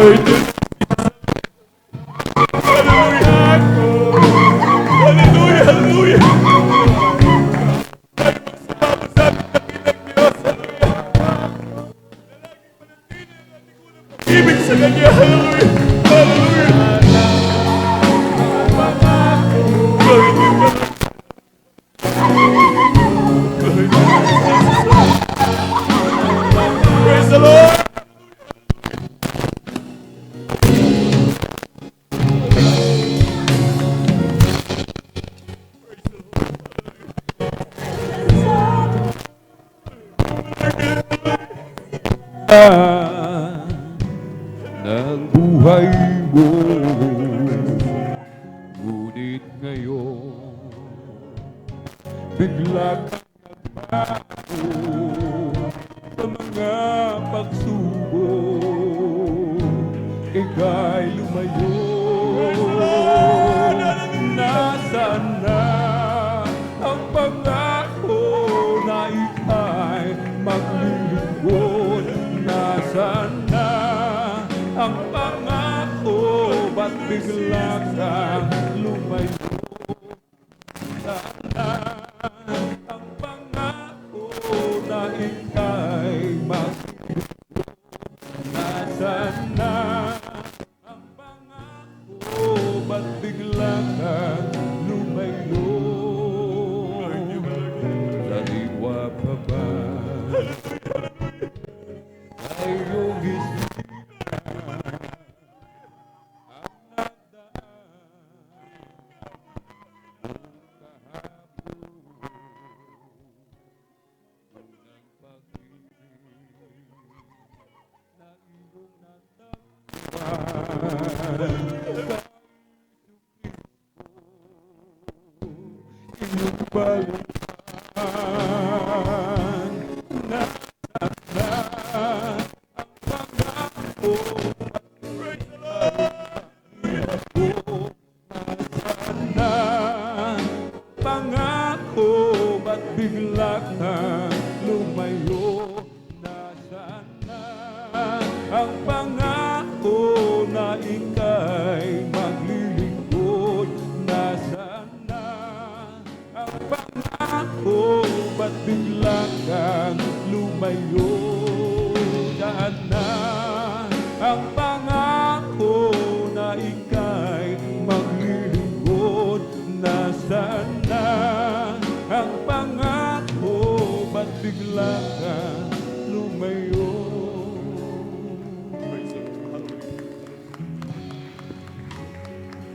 Ibig sa kanya, hallelujah, hallelujah. Glory to God. Glory to God. Praise the Lord. Ng buhay mo, ngunit ngayon bigla kang nagbago sa mga pagsubok, ika'y lumayo. Nasaan na ang pangako na ika'y maglilingkod? Nasaan na ang pangako, ba't bigla kang lumayo? Sana ang pangako na ika'y maglilingkod? Nasaan na ang pangako, ba't bigla kang lumayo? Sariwa pa ba ay iyong pangako, ba't bigla kang lumayo? Nasaan na ang pangako na ika'y maglilingkod? Nasaan na ang pangako, ba't bigla kang lumayo? Saan na ang pangako na ika'y maglilingkod? Nasaan na ang pangako, ba't bigla kang lumayo?